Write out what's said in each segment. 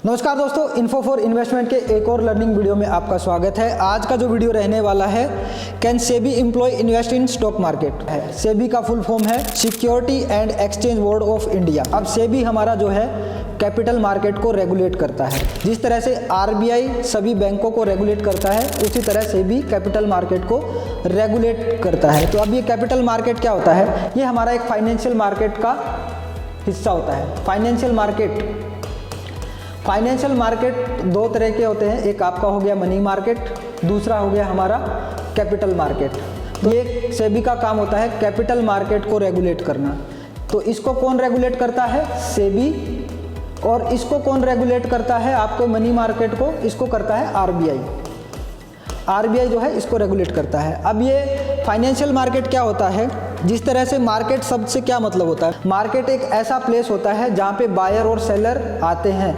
नमस्कार दोस्तों, info for investment के एक और लर्निंग वीडियो में आपका स्वागत है। आज का जो वीडियो रहने वाला है, can SEBI employ invest in stock market है। सेबी का फुल फॉर्म है security and exchange board of India. अब सेबी हमारा जो है कैपिटल मार्केट को रेगुलेट करता है। जिस तरह से आरबीआई सभी बैंकों को रेगुलेट करता है, उसी तरह सेबी कैपिटल मार्केट को रेगुलेट करता है। तो अब ये कैपिटल मार्केट क्या होता है? ये हमारा एक फाइनेंशियल मार्केट का हिस्सा होता है। फाइनेंशियल मार्केट दो तरह के होते हैं, एक आपका हो गया मनी मार्केट, दूसरा हो गया हमारा कैपिटल मार्केट। तो ये सेबी का काम होता है कैपिटल मार्केट को रेगुलेट करना। तो इसको कौन रेगुलेट करता है? सेबी। और इसको कौन रेगुलेट करता है? आपको मनी मार्केट को, इसको करता है आरबीआई। आरबीआई जो है इसको रेगुलेट करता है। अब ये फाइनेंशियल मार्केट क्या होता है? जिस तरह से मार्केट शब्द से क्या मतलब होता है? मार्केट एक ऐसा प्लेस होता है जहाँ पे बायर और सेलर आते हैं।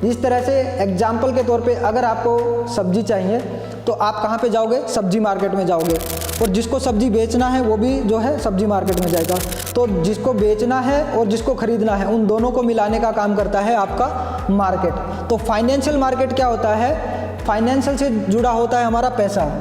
जिस तरह से एग्जाम्पल के तौर पे अगर आपको सब्जी चाहिए तो आप कहाँ पे जाओगे? सब्जी मार्केट में जाओगे। और जिसको सब्जी बेचना है वो भी जो है सब्जी मार्केट में जाएगा। तो जिसको बेचना है और जिसको खरीदना है, उन दोनों को मिलाने का काम करता है आपका मार्केट। तो फाइनेंशियल मार्केट क्या होता है? फाइनेंशियल से जुड़ा होता है हमारा पैसा।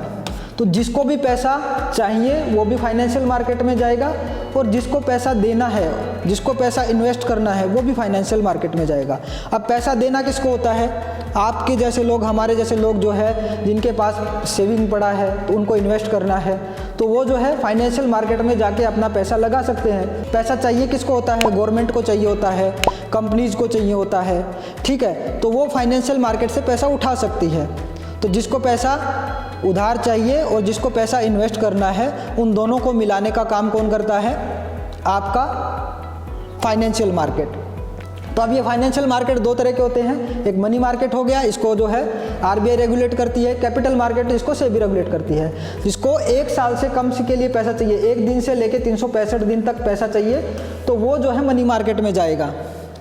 तो जिसको भी पैसा चाहिए वो भी फाइनेंशियल मार्केट में जाएगा, और जिसको पैसा देना है, जिसको पैसा इन्वेस्ट करना है, वो भी फाइनेंशियल मार्केट में जाएगा। अब पैसा देना किसको होता है? आपके जैसे लोग, हमारे जैसे लोग जो है, जिनके पास सेविंग पड़ा है तो उनको इन्वेस्ट करना है, तो वो जो है फाइनेंशियल मार्केट में जाके अपना पैसा लगा सकते हैं। पैसा चाहिए किसको होता है? गवर्नमेंट को चाहिए होता है, कंपनीज को चाहिए होता है, ठीक है। तो वो फाइनेंशियल मार्केट से पैसा उठा सकती है। तो जिसको पैसा उधार चाहिए और जिसको पैसा इन्वेस्ट करना है, उन दोनों को मिलाने का काम कौन करता है? आपका फाइनेंशियल मार्केट। तो अब ये फाइनेंशियल मार्केट दो तरह के होते हैं। एक मनी मार्केट हो गया, इसको जो है आरबीआई रेगुलेट करती है। कैपिटल मार्केट इसको सेबी रेगुलेट करती है। जिसको एक साल से कम के लिए पैसा चाहिए, एक दिन से लेके 365 दिन तक पैसा चाहिए, तो वो जो है मनी मार्केट में जाएगा।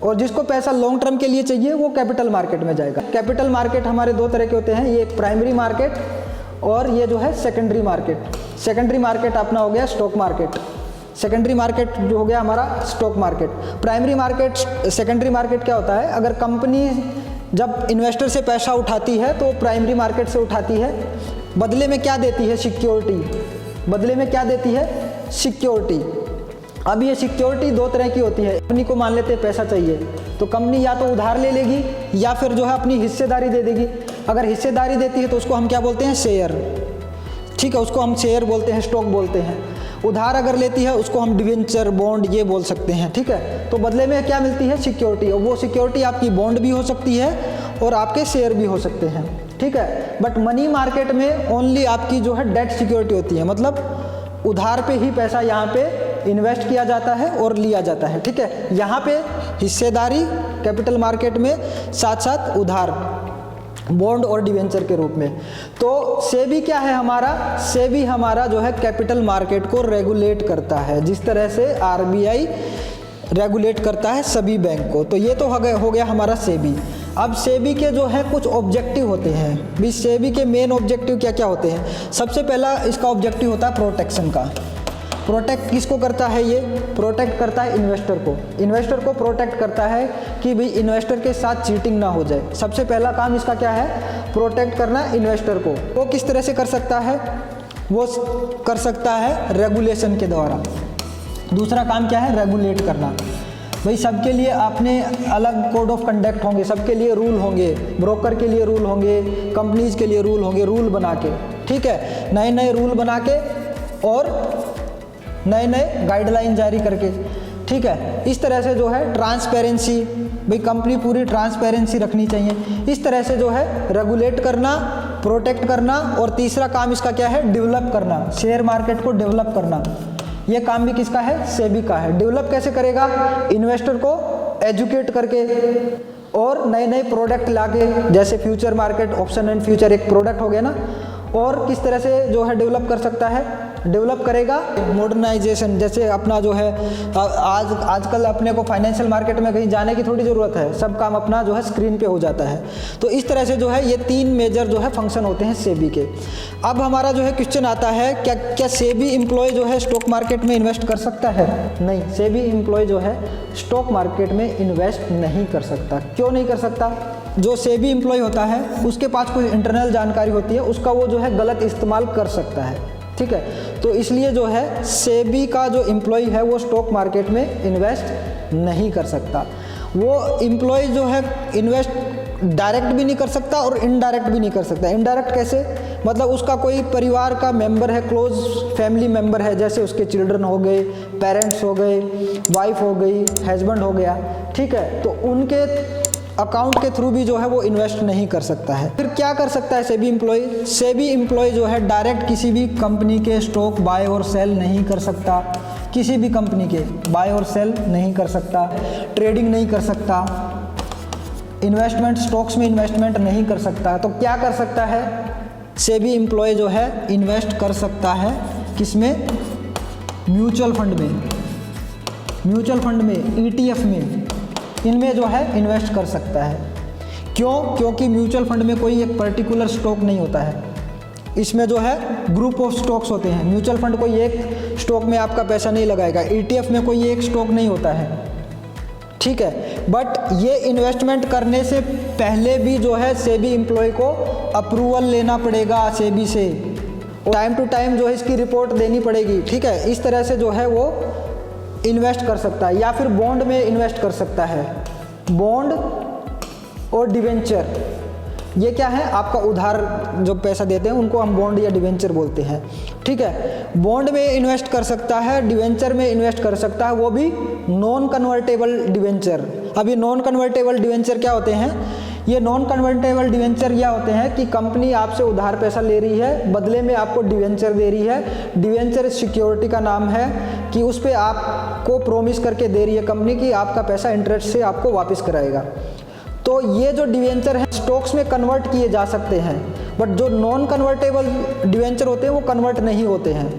और जिसको पैसा लॉन्ग टर्म के लिए चाहिए वो कैपिटल मार्केट में जाएगा। कैपिटल मार्केट हमारे दो तरह के होते हैं, ये एक प्राइमरी मार्केट और ये जो है सेकेंडरी मार्केट। सेकेंडरी मार्केट अपना हो गया स्टॉक मार्केट। सेकेंडरी मार्केट जो हो गया हमारा stock market. Primary market, secondary market क्या होता है? अगर कंपनी जब इन्वेस्टर से पैसा उठाती है तो प्राइमरी मार्केट से उठाती है, बदले में क्या देती है? सिक्योरिटी। बदले में क्या देती है? सिक्योरिटी। अब ये सिक्योरिटी दो तरह की होती है। कंपनी को मान लेते हैं पैसा चाहिए, तो कंपनी या तो उधार ले लेगी या फिर जो है अपनी हिस्सेदारी दे देगी। अगर हिस्सेदारी देती है तो उसको हम क्या बोलते हैं? शेयर, ठीक है, उसको हम शेयर बोलते हैं, स्टॉक बोलते हैं। उधार अगर लेती है उसको हम डिवेंचर, बॉन्ड ये बोल सकते हैं, ठीक है। तो बदले में क्या मिलती है? सिक्योरिटी। और वो सिक्योरिटी आपकी बॉन्ड भी हो सकती है और आपके शेयर भी हो सकते हैं, ठीक है। बट मनी मार्केट में ओनली आपकी जो है डेट सिक्योरिटी होती है, मतलब उधार पे ही पैसा यहाँ पे इन्वेस्ट किया जाता है और लिया जाता है, ठीक है। यहाँ पे हिस्सेदारी कैपिटल मार्केट में, साथ साथ उधार बॉन्ड और डिवेंचर के रूप में। तो सेबी क्या है हमारा? सेबी हमारा जो है कैपिटल मार्केट को रेगुलेट करता है, जिस तरह से आरबीआई रेगुलेट करता है सभी बैंक को। तो ये तो हो गया हमारा सेबी। अब सेबी के जो है कुछ ऑब्जेक्टिव होते हैं। भी सेबी के मेन ऑब्जेक्टिव क्या क्या होते हैं? सबसे पहला इसका ऑब्जेक्टिव होता है प्रोटेक्शन का। प्रोटेक्ट किसको करता है? ये प्रोटेक्ट करता है इन्वेस्टर को। इन्वेस्टर को प्रोटेक्ट करता है कि भाई इन्वेस्टर के साथ चीटिंग ना हो जाए। सबसे पहला काम इसका क्या है? प्रोटेक्ट करना इन्वेस्टर को। वो किस तरह से कर सकता है? वो कर सकता है रेगुलेशन के द्वारा। दूसरा काम क्या है? रेगुलेट करना। भाई सबके लिए अपने अलग कोड ऑफ कंडक्ट होंगे, सबके लिए रूल होंगे, ब्रोकर के लिए रूल होंगे, कंपनीज के लिए रूल होंगे, रूल बना के, ठीक है, नए नए रूल बना के और नए नए गाइडलाइन जारी करके, ठीक है। इस तरह से जो है ट्रांसपेरेंसी, भाई कंपनी पूरी ट्रांसपेरेंसी रखनी चाहिए। इस तरह से जो है रेगुलेट करना, प्रोटेक्ट करना। और तीसरा काम इसका क्या है? डेवलप करना, शेयर मार्केट को डेवलप करना। ये काम भी किसका है? सेबी का है। डेवलप कैसे करेगा? इन्वेस्टर को एजुकेट करके और नए नए प्रोडक्ट लाके, जैसे future market, option and future एक प्रोडक्ट हो गया ना। और किस तरह से जो है डेवलप कर सकता है? डेवलप करेगा मॉडर्नाइजेशन। जैसे अपना जो है आजकल अपने को फाइनेंशियल मार्केट में कहीं जाने की थोड़ी ज़रूरत है, सब काम अपना जो है स्क्रीन पे हो जाता है। तो इस तरह से जो है ये तीन मेजर जो है फंक्शन होते हैं सेबी के। अब हमारा जो है क्वेश्चन आता है, क्या सेबी एम्प्लॉय जो है स्टॉक मार्केट में इन्वेस्ट कर सकता है? नहीं, सेबी एम्प्लॉय जो है स्टॉक मार्केट में इन्वेस्ट नहीं कर सकता। क्यों नहीं कर सकता? जो सेबी एम्प्लॉय होता है उसके पास कोई इंटरनल जानकारी होती है, उसका वो जो है गलत इस्तेमाल कर सकता है, ठीक है। तो इसलिए जो है सेबी का जो एम्प्लॉय है वो स्टॉक मार्केट में इन्वेस्ट नहीं कर सकता। वो एम्प्लॉय जो है इन्वेस्ट डायरेक्ट भी नहीं कर सकता और इनडायरेक्ट भी नहीं कर सकता। इनडायरेक्ट कैसे, मतलब उसका कोई परिवार का मेंबर है, क्लोज फैमिली मेंबर है, जैसे उसके चिल्ड्रन हो गए, पेरेंट्स हो गए, वाइफ हो गई, हस्बैंड हो गया, ठीक है, तो उनके अकाउंट के थ्रू भी जो है वो इन्वेस्ट नहीं कर सकता है। फिर क्या कर सकता है सेबी एम्प्लॉय? सेबी एम्प्लॉय जो है डायरेक्ट किसी भी कंपनी के स्टॉक बाय और सेल नहीं कर सकता, किसी भी कंपनी के बाय और सेल नहीं कर सकता, ट्रेडिंग नहीं कर सकता, इन्वेस्टमेंट स्टॉक्स में इन्वेस्टमेंट नहीं कर सकता। तो क्या कर सकता है सेबी एम्प्लॉय जो है? इन्वेस्ट कर सकता है किसमें? म्यूचुअल फंड में, म्यूचुअल फंड में, ETF में, इनमें जो है इन्वेस्ट कर सकता है। क्यों? क्योंकि म्यूचुअल फंड में कोई एक पर्टिकुलर स्टॉक नहीं होता है, इसमें जो है ग्रुप ऑफ स्टॉक्स होते हैं। म्यूचुअल फंड कोई एक स्टॉक में आपका पैसा नहीं लगाएगा, ETF में कोई एक स्टॉक नहीं होता है, ठीक है। बट ये इन्वेस्टमेंट करने से पहले भी जो है सेबी एम्प्लॉय को अप्रूवल लेना पड़ेगा सेबी से, टाइम टू टाइम जो है इसकी रिपोर्ट देनी पड़ेगी, ठीक है। इस तरह से जो है वो इन्वेस्ट कर सकता है। या फिर बॉन्ड में इन्वेस्ट कर सकता है, बॉन्ड और डिवेंचर, ये क्या है? आपका उधार जो पैसा देते हैं उनको हम बॉन्ड या डिवेंचर बोलते हैं, ठीक है। बॉन्ड में इन्वेस्ट कर सकता है, डिवेंचर में इन्वेस्ट कर सकता है, वो भी नॉन कन्वर्टेबल डिवेंचर। अब ये नॉन कन्वर्टेबल डिवेंचर क्या होते हैं? ये नॉन कन्वर्टेबल डिवेंचर क्या होते हैं कि कंपनी आपसे उधार पैसा ले रही है, बदले में आपको डिवेंचर दे रही है। डिवेंचर सिक्योरिटी का नाम है कि उस पर आपको प्रोमिस करके दे रही है कंपनी कि आपका पैसा इंटरेस्ट से आपको वापस कराएगा। तो ये जो डिवेंचर है स्टॉक्स में कन्वर्ट किए जा सकते हैं, बट जो नॉन कन्वर्टेबल डिवेंचर होते हैं वो कन्वर्ट नहीं होते हैं।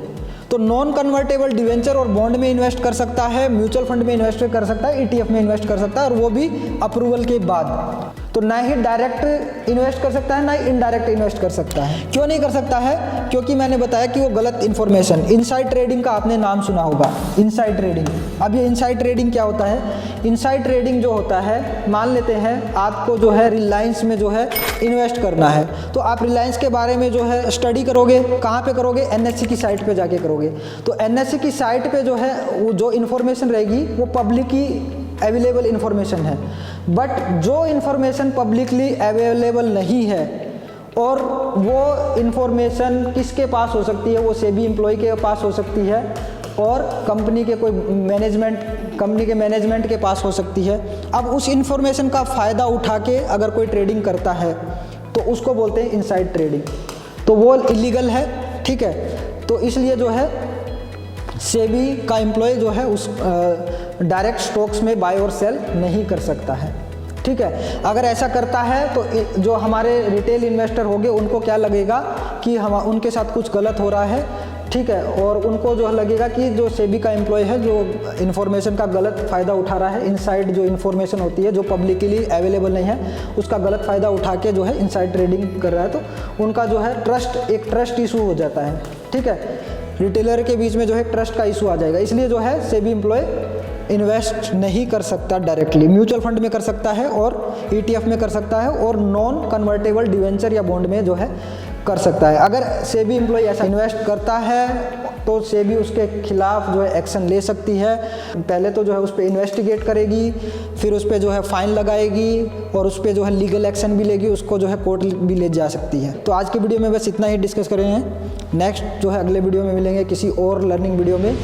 तो नॉन कन्वर्टेबल डिवेंचर और बॉन्ड में इन्वेस्ट कर सकता है, म्यूचुअल फंड में इन्वेस्ट कर सकता है, ETF में इन्वेस्ट कर सकता है, और वो भी अप्रूवल के बाद। तो ना ही डायरेक्ट इन्वेस्ट कर सकता है, ना ही इनडायरेक्ट इन्वेस्ट कर सकता है। क्यों नहीं कर सकता है? क्योंकि मैंने बताया कि वो गलत इन्फॉर्मेशन, इनसाइड ट्रेडिंग का आपने नाम सुना होगा, इनसाइड ट्रेडिंग। अब ये इनसाइड ट्रेडिंग क्या होता है? इनसाइड ट्रेडिंग जो होता है, मान लेते हैं आपको जो है रिलायंस में जो है इन्वेस्ट करना है, तो आप रिलायंस के बारे में जो है स्टडी करोगे, कहाँ पे करोगे? NSE की साइट पे जाके करोगे। तो NSE की साइट पे जो है वो जो इन्फॉर्मेशन रहेगी वो पब्लिकली अवेलेबल इन्फॉर्मेशन है। बट जो इन्फॉर्मेशन पब्लिकली अवेलेबल नहीं है, और वो इन्फॉर्मेशन किसके पास हो सकती है? वो सेबी एम्प्लॉय के पास हो सकती है, और कंपनी के कोई मैनेजमेंट, कंपनी के मैनेजमेंट के पास हो सकती है। अब उस इन्फॉर्मेशन का फ़ायदा उठा के अगर कोई ट्रेडिंग करता है तो उसको बोलते हैं इनसाइड ट्रेडिंग, तो वो इलीगल है, ठीक है। तो इसलिए जो है सेबी का एम्प्लॉय जो है उस डायरेक्ट स्टॉक्स में बाय और सेल नहीं कर सकता है, ठीक है। अगर ऐसा करता है तो जो हमारे रिटेल इन्वेस्टर होंगे उनको क्या लगेगा कि हम उनके साथ कुछ गलत हो रहा है, ठीक है, और उनको जो लगेगा कि जो सेबी का एम्प्लॉय है जो इन्फॉर्मेशन का गलत फ़ायदा उठा रहा है, इनसाइड जो इन्फॉर्मेशन होती है जो पब्लिकली अवेलेबल नहीं है उसका गलत फ़ायदा उठा के जो है इनसाइड ट्रेडिंग कर रहा है, तो उनका जो है एक ट्रस्ट इशू हो जाता है, ठीक है। रिटेलर के बीच में जो है ट्रस्ट का इशू आ जाएगा। इसलिए जो है सेबी एम्प्लॉय इन्वेस्ट नहीं कर सकता डायरेक्टली। म्यूचुअल फंड में कर सकता है और ETF में कर सकता है, और नॉन कन्वर्टेबल डिवेंचर या बॉन्ड में जो है कर सकता है। अगर सेबी एम्प्लॉय ऐसा इन्वेस्ट करता है तो सेबी उसके खिलाफ जो है एक्शन ले सकती है। पहले तो जो है उस पर इन्वेस्टिगेट करेगी, फिर उस पर जो है फाइन लगाएगी, और उस पर जो है लीगल एक्शन भी लेगी, उसको जो है कोर्ट भी ले जा सकती है। तो आज की वीडियो में बस इतना ही डिस्कस कर रहे हैं। नेक्स्ट जो है अगले वीडियो में मिलेंगे किसी और लर्निंग वीडियो में।